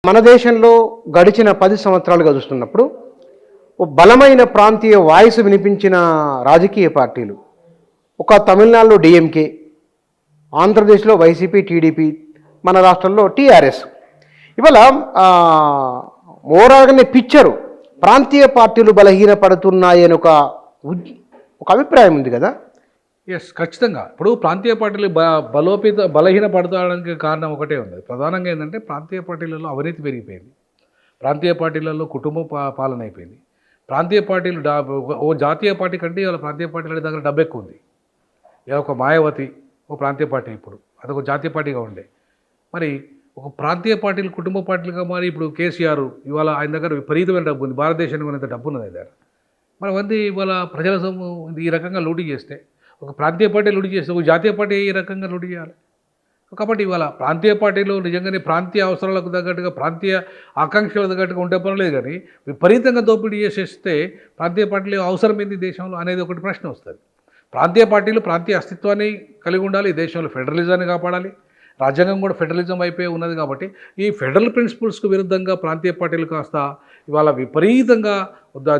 మన దేశంలో గడిచిన 10 సంవత్సరాలుగా చూస్తున్నప్పుడు ఓ బలమైన ప్రాంతీయ వాయిస్ వినిపించిన రాజకీయ పార్టీలు ఒక తమిళనాడులో డిఎంకే, ఆంధ్రప్రదేశ్లో వైసీపీ, టీడీపీ, మన రాష్ట్రంలో టీఆర్ఎస్. ఇవాళ ఓవరాల్గానే పిక్చరు ప్రాంతీయ పార్టీలు బలహీనపడుతున్నాయని ఒక అభిప్రాయం ఉంది కదా. ఖచ్చితంగా. ఇప్పుడు ప్రాంతీయ పార్టీలు బలహీనపడడానికి కారణం ఒకటే ఉంది. ప్రధానంగా ఏంటంటే ప్రాంతీయ పార్టీలలో అవినీతి పెరిగిపోయింది. ప్రాంతీయ పార్టీలలో కుటుంబ పాలన అయిపోయింది. ప్రాంతీయ పార్టీలు ఓ జాతీయ పార్టీ కంటే ఇవాళ ప్రాంతీయ పార్టీల దగ్గర డబ్బు ఎక్కువ ఉంది. ఇలా ఒక మాయావతి ఒక ప్రాంతీయ పార్టీ, ఇప్పుడు అదొక జాతీయ పార్టీగా ఉండే. మరి ఒక ప్రాంతీయ పార్టీలు కుటుంబ పార్టీలుగా మారి ఇప్పుడు కేసీఆర్ ఇవాళ ఆయన దగ్గర విపరీతమైన డబ్బు ఉంది. భారతదేశానికి ఉన్నంత డబ్బు ఉన్నది ఆయన దగ్గర. మరి మంది ఇవాళ ప్రజల సొమ్ము ఈ రకంగా లూటీ చేస్తే, ఒక ప్రాంతీయ పార్టీ లూటీ చేస్తే ఒక జాతీయ పార్టీ ఈ రకంగా లూటీ చేయాలి. కాబట్టి ఇవాళ ప్రాంతీయ పార్టీలు నిజంగానే ప్రాంతీయ అవసరాలకు తగ్గట్టుగా, ప్రాంతీయ ఆకాంక్షలకు తగ్గట్టుగా ఉండే పనులేదు. కానీ విపరీతంగా దోపిడీ చేసేస్తే ప్రాంతీయ పార్టీలు అవసరం ఏంది దేశంలో అనేది ఒకటి ప్రశ్న వస్తుంది. ప్రాంతీయ పార్టీలు ప్రాంతీయ అస్తిత్వాన్ని కలిగి ఉండాలి. దేశంలో ఫెడరలిజాన్ని కాపాడాలి. రాజ్యాంగం కూడా ఫెడరలిజం అయిపోయి ఉన్నది. కాబట్టి ఈ ఫెడరల్ ప్రిన్సిపల్స్కు విరుద్ధంగా ప్రాంతీయ పార్టీలు కాస్త ఇవాళ విపరీతంగా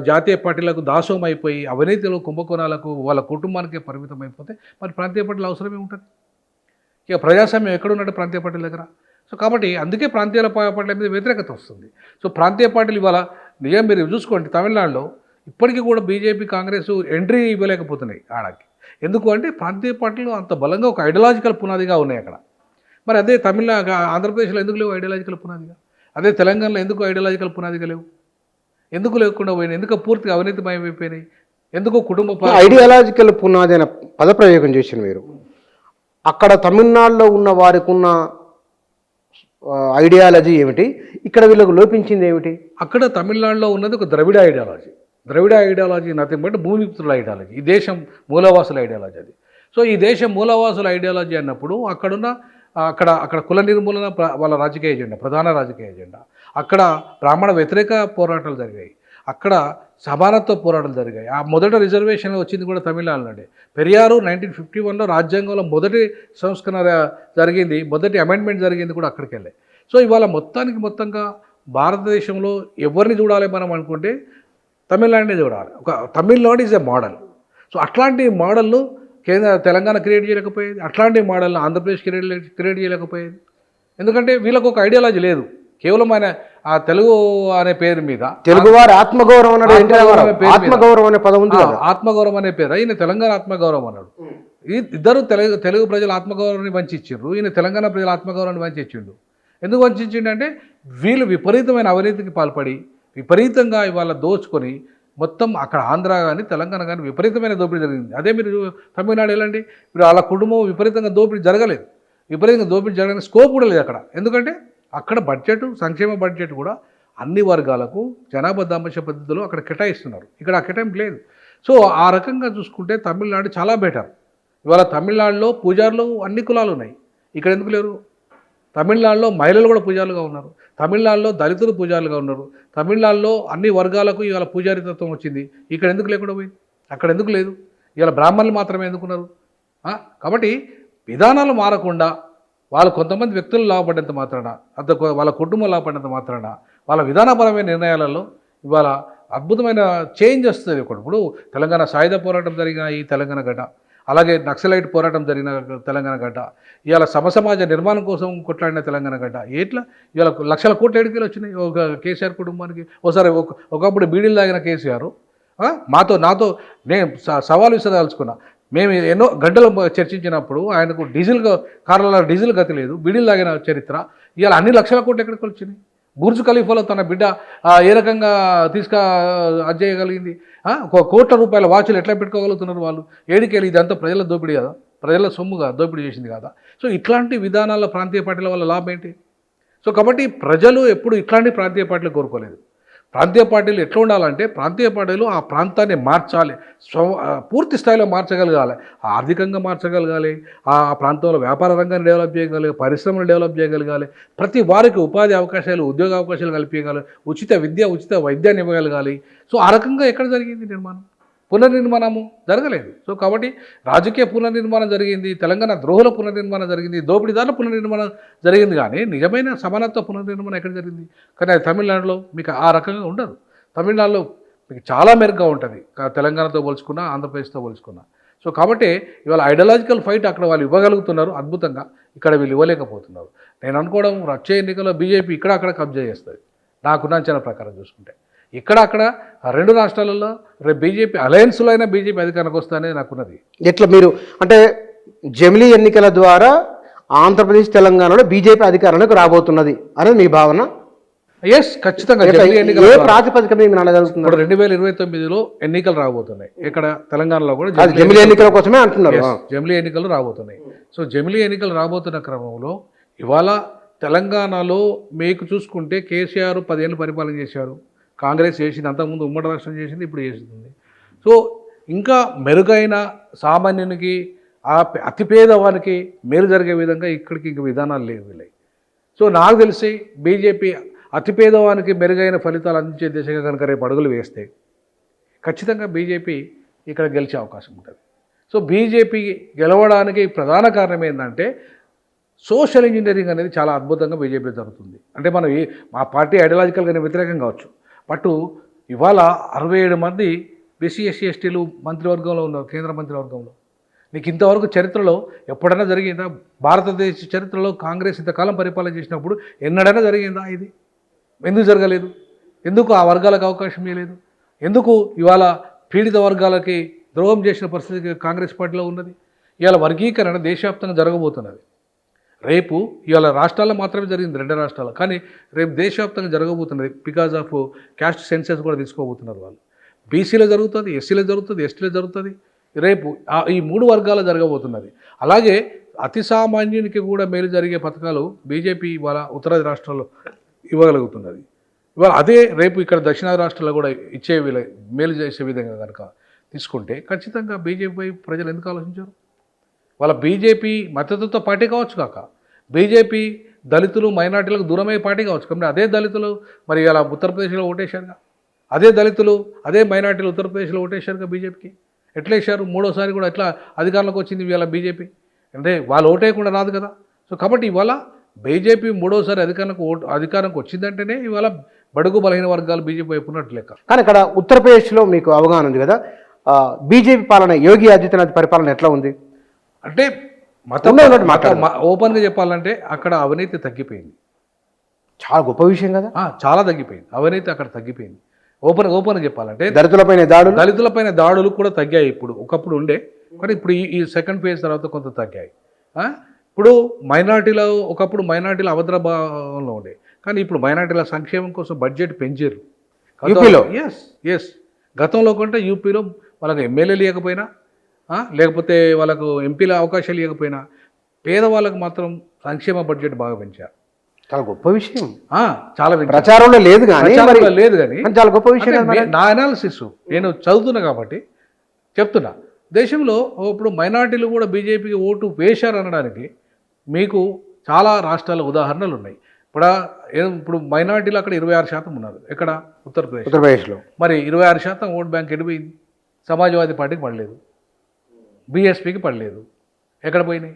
జాతీయ పార్టీలకు దాసోహం అయిపోయి అవినీతిలో కుంభకోణాలకు వాళ్ళ కుటుంబానికే పరిమితం అయిపోతే మరి ప్రాంతీయ పార్టీలు అవసరమే ఉంటుంది. ఇక ప్రజాస్వామ్యం ఎక్కడున్నట్టు ప్రాంతీయ పార్టీల దగ్గర. సో కాబట్టి అందుకే ప్రాంతీయ పార్టీల మీద వ్యతిరేకత వస్తుంది. సో ప్రాంతీయ పార్టీలు ఇవాళ నిజం మీరు చూసుకోండి, తమిళనాడులో ఇప్పటికీ కూడా బీజేపీ, కాంగ్రెస్ ఎంట్రీ ఇవ్వలేకపోతున్నాయి ఆడకి. ఎందుకు అంటే ప్రాంతీయ పార్టీలు అంత బలంగా ఒక ఐడియాలజికల్ పునాదిగా ఉన్నాయి అక్కడ. మరి అదే ఆంధ్రప్రదేశ్లో ఎందుకు లేవు ఐడియాలజికల్ పునాదిగా? అదే తెలంగాణలో ఎందుకు ఐడియాలజికల్ పునాదిగా లేవు? ఎందుకు లేకుండా పోయినాయి? ఎందుకు పూర్తిగా అవినీతిమయమైపోయినాయి? ఎందుకు కుటుంబ ఐడియాలజికల్ పునాది అనే పదప్రయోగం చేసిన మీరు అక్కడ తమిళనాడులో ఉన్న వారికి ఉన్న ఐడియాలజీ ఏమిటి, ఇక్కడ వీళ్ళకు లోపించింది ఏమిటి? అక్కడ తమిళనాడులో ఉన్నది ఒక Dravida ideology. Dravida ideology nothing but భూమిపుత్రుల ఐడియాలజీ. ఈ దేశం మూలవాసుల ఐడియాలజీ అది. సో ఈ దేశం మూలవాసుల ఐడియాలజీ అన్నప్పుడు అక్కడ కుల నిర్మూలన వాళ్ళ రాజకీయ ఎజెండా, ప్రధాన రాజకీయ ఎజెండా. అక్కడ బ్రాహ్మణ వ్యతిరేక పోరాటాలు జరిగాయి. అక్కడ సమానత్వ పోరాటాలు జరిగాయి. ఆ మొదట రిజర్వేషన్ వచ్చింది కూడా తమిళనాడులోనే. పెరియారు 1951లో రాజ్యాంగంలో మొదటి సంస్కరణ జరిగింది, మొదటి అమెండ్మెంట్ జరిగింది కూడా అక్కడికి వెళ్ళాయి. సో ఇవాళ మొత్తంగా భారతదేశంలో ఎవరిని చూడాలి మనం అనుకుంటే తమిళనాడునే చూడాలి. ఒక Tamil Nadu is a model. So అట్లాంటి మోడల్ను తెలంగాణ క్రియేట్ చేయలేకపోయేది, అట్లాంటి మోడల్ని ఆంధ్రప్రదేశ్ క్రియేట్ చేయలేకపోయేది. ఎందుకంటే వీళ్ళకు ఒక ఐడియాలజీ లేదు. కేవలం ఆయన ఆ తెలుగు అనే పేరు మీద తెలుగువారి ఆత్మగౌరవం అనే పదం ఉంది. ఆత్మగౌరవం అనే పేరు. ఈయన తెలంగాణ ఆత్మగౌరవం అన్నాడు. ఇద్దరు తెలుగు ప్రజల ఆత్మగౌరవాన్ని వంచిచ్చిండ్రు. ఈయన తెలంగాణ ప్రజల ఆత్మగౌరవాన్ని వంచిచ్చిండు. ఎందుకు వంచిండు అంటే వీళ్ళు విపరీతమైన అవినీతికి పాల్పడి విపరీతంగా ఇవాళ దోచుకొని మొత్తం అక్కడ ఆంధ్ర కానీ తెలంగాణ కానీ విపరీతమైన దోపిడీ జరిగింది. అదే మీరు తమిళనాడు వెళ్ళండి, మీరు వాళ్ళ కుటుంబం విపరీతంగా దోపిడీ జరగలేదు. విపరీతంగా దోపిడీ జరగడానికి స్కోప్ కూడా లేదు అక్కడ. ఎందుకంటే అక్కడ బడ్జెట్, సంక్షేమ బడ్జెట్ కూడా అన్ని వర్గాలకు జనాభా దాంపత్య పద్ధతిలో అక్కడ కేటాయిస్తున్నారు. ఇక్కడ ఆ కేటాయింపు లేదు. సో ఆ రకంగా చూసుకుంటే తమిళనాడు చాలా బెటర్. ఇవాళ తమిళనాడులో పూజారులు అన్ని కులాలు ఉన్నాయి, ఇక్కడ ఎందుకు లేరు? తమిళనాడులో మహిళలు కూడా పూజారులుగా ఉన్నారు. తమిళనాడులో దళితులు పూజారులుగా ఉన్నారు. తమిళనాడులో అన్ని వర్గాలకు ఇవాళ పూజారితత్వం వచ్చింది. ఇక్కడ ఎందుకు లేకుండా పోయింది? అక్కడ ఎందుకు లేదు? ఇవాళ బ్రాహ్మణులు మాత్రమే ఎందుకున్నారు? కాబట్టి విధానాలు మారకుండా వాళ్ళు కొంతమంది వ్యక్తులు లాభపడేంత మాత్రాన, వాళ్ళ కుటుంబం లాభపడేంత మాత్రాన, వాళ్ళ విధానపరమైన నిర్ణయాలలో ఇవాళ అద్భుతమైన చేంజ్ వస్తుంది. ఇప్పుడు తెలంగాణ సాయుధ పోరాటం జరిగిన ఈ తెలంగాణ గడ్డ, అలాగే నక్సలైట్ పోరాటం జరిగిన తెలంగాణ గడ్డ, ఇవాళ సమసమాజ నిర్మాణం కోసం కొట్లాడిన తెలంగాణ గడ్డ, ఎట్లా ఇవాళ లక్షల కోట్ల ఎడికలు వచ్చినాయి ఒక కేసీఆర్ కుటుంబానికి. ఒకప్పుడు బీడీలు తాగిన కేసీఆర్ నాతో నేను సవాలు విసదలుచుకున్నా. మేము ఎన్నో గంటలు చర్చించినప్పుడు ఆయనకు కార్లలో డీజిల్ గతి లేదు, బీడీలు తాగిన చరిత్ర. ఇవాళ అన్ని లక్షల కోట్లు ఎక్కడికి వచ్చినాయి? బుర్జ్ ఖలీఫాలో తన బిడ్డ ఏ రకంగా చేయగలిగింది? కోట్ల రూపాయల వాచ్లు ఎట్లా పెట్టుకోగలుగుతున్నారు వాళ్ళు? ఏడికెళ్ళి ఇదంతా ప్రజల దోపిడీ కదా, ప్రజల సొమ్ముగా దోపిడీ చేసింది కదా. సో ఇట్లాంటి విధానాల ప్రాంతీయ పార్టీల వల్ల లాభం ఏంటి? సో కాబట్టి ప్రజలు ఎప్పుడు ఇట్లాంటి ప్రాంతీయ పార్టీలు కోరుకోలేదు. ప్రాంతీయ పార్టీలు ఎట్లా ఉండాలంటే ప్రాంతీయ పార్టీలు ఆ ప్రాంతాన్ని మార్చాలి, పూర్తి స్థాయిలో మార్చగలగాలి, ఆర్థికంగా మార్చగలగాలి, ఆ ప్రాంతంలో వ్యాపార రంగాన్ని డెవలప్ చేయగలగాలి, పరిశ్రమలు డెవలప్ చేయగలగాలి, ప్రతి వారికి ఉపాధి అవకాశాలు, ఉద్యోగ అవకాశాలు కల్పించగలగాలి, ఉచిత విద్య, ఉచిత వైద్యాన్ని ఇవ్వగలగాలి. సో ఆ రకంగా ఎక్కడ జరిగింది నిర్మాణం? పునర్నిర్మాణము జరగలేదు. సో కాబట్టి రాజకీయ పునర్నిర్మాణం జరిగింది, తెలంగాణ ద్రోహుల పునర్నిర్మాణం జరిగింది, దోపిడీదారుల పునర్నిర్మాణం జరిగింది, కానీ నిజమైన సమానత్వ పునర్నిర్మాణం ఎక్కడ జరిగింది? కానీ అది తమిళనాడులో మీకు ఆ రకంగా ఉండదు. తమిళనాడులో మీకు చాలా మెరుగ్గా ఉంటుంది తెలంగాణతో పోల్చుకున్నా, ఆంధ్రప్రదేశ్తో పోల్చుకున్నా. సో కాబట్టి ఇవాళ ఐడియాలజికల్ ఫైట్ అక్కడ వాళ్ళు ఇవ్వగలుగుతున్నారు అద్భుతంగా, ఇక్కడ వీళ్ళు ఇవ్వలేకపోతున్నారు. నేను అనుకోవడం వచ్చే ఎన్నికల్లో బీజేపీ ఇక్కడ అక్కడ కబ్జా చేస్తుంది నాకున్న అంచనా ప్రకారం చూసుకుంటే. ఇక్కడ అక్కడ రెండు రాష్ట్రాలలో రేపు బీజేపీ అలయన్స్లో అయినా బీజేపీ అధికారానికి వస్తుందనేది నాకున్నది. ఎట్లా మీరు అంటే జమిలీ ఎన్నికల ద్వారా ఆంధ్రప్రదేశ్ తెలంగాణలో బీజేపీ అధికారంలోకి రాబోతున్నది అనేది మీ భావన? ఎస్, ఖచ్చితంగా. ఏ ప్రాతిపదిక మీద మీరు అనగలుగుతున్నారు? 2029లో ఎన్నికలు రాబోతున్నాయి. ఇక్కడ తెలంగాణలో కూడా జమిలీ ఎన్నికల కోసమే అంటున్నారు. జమిలీ ఎన్నికలు రాబోతున్నాయి. సో జమిలీ ఎన్నికలు రాబోతున్న క్రమంలో ఇవాళ తెలంగాణలో మీకు చూసుకుంటే కేసీఆర్ 10 ఏళ్ళు పరిపాలన చేశారు, కాంగ్రెస్ చేసింది, అంతకుముందు ఉమ్మడి రాష్ట్రం చేసింది, ఇప్పుడు చేస్తుంది. సో ఇంకా మెరుగైన సామాన్యునికి అతి పేదవానికి మేలు జరిగే విధంగా ఇక్కడికి ఇంక విధానాలు లేవు వీళ్ళవి. సో నాకు తెలిసి బీజేపీ అతి పేదవానికి మెరుగైన ఫలితాలు అందించే దిశగా కనుక రేపు అడుగులు వేస్తే ఖచ్చితంగా బీజేపీ ఇక్కడ గెలిచే అవకాశం ఉంటుంది. సో బీజేపీ గెలవడానికి ప్రధాన కారణం ఏంటంటే సోషల్ ఇంజనీరింగ్ అనేది చాలా అద్భుతంగా బీజేపీ జరుగుతుంది. అంటే మనం మా పార్టీ ఐడియాలజికల్గానే వ్యతిరేకం కావచ్చు, బట్ ఇవాళ 67 మంది బీసీ ఎస్సీ ఎస్టీలు మంత్రివర్గంలో ఉన్నారు, కేంద్ర మంత్రివర్గంలో. నీకు ఇంతవరకు చరిత్రలో ఎప్పుడైనా జరిగిందా? భారతదేశ చరిత్రలో కాంగ్రెస్ ఇంతకాలం పరిపాలన చేసినప్పుడు ఎన్నడైనా జరిగిందా ఇది? ఎందుకు జరగలేదు? ఎందుకు ఆ వర్గాలకు అవకాశం ఇవ్వలేదు? ఎందుకు ఇవాళ పీడిత వర్గాలకి ద్రోహం చేసిన పరిస్థితి కాంగ్రెస్ పార్టీలో ఉన్నది? ఇవాళ వర్గీకరణ దేశవ్యాప్తంగా జరగబోతున్నది. రేపు ఇవాళ రాష్ట్రాల్లో మాత్రమే జరిగింది, 2 రాష్ట్రాలు, కానీ రేపు దేశవ్యాప్తంగా జరగబోతున్నది. బికాజ్ ఆఫ్ క్యాస్ట్ సెన్సెస్ కూడా తీసుకోబోతున్నారు వాళ్ళు. బీసీలో జరుగుతుంది, ఎస్సీలో జరుగుతుంది, ఎస్టీలో జరుగుతుంది, రేపు ఈ 3 వర్గాలు జరగబోతున్నది. అలాగే అతి సామాన్యునికి కూడా మేలు జరిగే పథకాలు బీజేపీ ఇవాళ ఉత్తరాది రాష్ట్రాల్లో ఇవ్వగలుగుతున్నది. ఇవాళ అదే రేపు ఇక్కడ దక్షిణాది రాష్ట్రాల్లో కూడా ఇచ్చే మేలు చేసే విధంగా కనుక తీసుకుంటే ఖచ్చితంగా బీజేపీ ప్రజలు ఎందుకు ఆలోచించారు? వాళ్ళ బీజేపీ మద్దతుతో పార్టీ కావచ్చు కాక, బీజేపీ దళితులు మైనార్టీలకు దూరమయ్యే పార్టీ కావచ్చు, కాబట్టి అదే దళితులు మరి ఇలా ఉత్తరప్రదేశ్లో ఓటేశారుగా, అదే దళితులు అదే మైనార్టీలు ఉత్తరప్రదేశ్లో ఓటేశారుగా బీజేపీకి. ఎట్లా వేశారు? 3వసారి కూడా ఎట్లా అధికారంలోకి వచ్చింది ఇవాళ బీజేపీ? అంటే వాళ్ళు ఓటేయకుండా రాదు కదా. సో కాబట్టి ఇవాళ బీజేపీ 3వసారి అధికారంకి వచ్చిందంటేనే ఇవాళ బడుగు బలహీన వర్గాలు బీజేపీ వైపు ఉన్నట్టు లెక్క. కానీ ఇక్కడ ఉత్తరప్రదేశ్లో మీకు అవగాహన ఉంది కదా, బీజేపీ పాలన, యోగి ఆదిత్యనాథ్ పరిపాలన ఎట్లా ఉంది? అంటే ఓపెన్గా చెప్పాలంటే అక్కడ అవినీతి తగ్గిపోయింది. చాలా గొప్ప విషయం కదా. చాలా తగ్గిపోయింది అవినీతి, అక్కడ తగ్గిపోయింది. ఓపెన్గా చెప్పాలంటే దళితులపైన దాడులు కూడా తగ్గాయి. ఇప్పుడు ఒకప్పుడు ఉండే, కానీ ఇప్పుడు ఈ సెకండ్ ఫేజ్ తర్వాత కొంత తగ్గాయి. ఇప్పుడు మైనార్టీలో ఒకప్పుడు మైనార్టీల అభద్రభావంలో ఉండే, కానీ ఇప్పుడు మైనార్టీల సంక్షేమం కోసం బడ్జెట్ పెంచారు యూపీలో. ఎస్ గతంలో కంటే యూపీలో వాళ్ళకి ఎమ్మెల్యేలు ఇవ్వకపోయినా, లేకపోతే వాళ్ళకు ఎంపీల అవకాశాలు ఇవ్వకపోయినా, పేదవాళ్ళకు మాత్రం సంక్షేమ బడ్జెట్ బాగా పెంచారు. చాలా గొప్ప విషయం. చాలా ప్రచారంలో లేదు కానీ చాలా గొప్ప విషయం. నా అనాలిసిస్ నేను చదువుతున్నా కాబట్టి చెప్తున్నా. దేశంలో ఇప్పుడు మైనార్టీలు కూడా బీజేపీకి ఓటు వేశారు అనడానికి మీకు చాలా రాష్ట్రాల ఉదాహరణలు ఉన్నాయి. ఇప్పుడు మైనార్టీలు అక్కడ 26% ఉన్నారు. ఎక్కడ? ఉత్తరప్రదేశ్లో. మరి 26% ఓట్ బ్యాంక్ ఎడిపోయింది. సమాజ్వాదీ పార్టీకి పడలేదు, బీఎస్పీకి పడలేదు. ఎక్కడ పోయినాయి?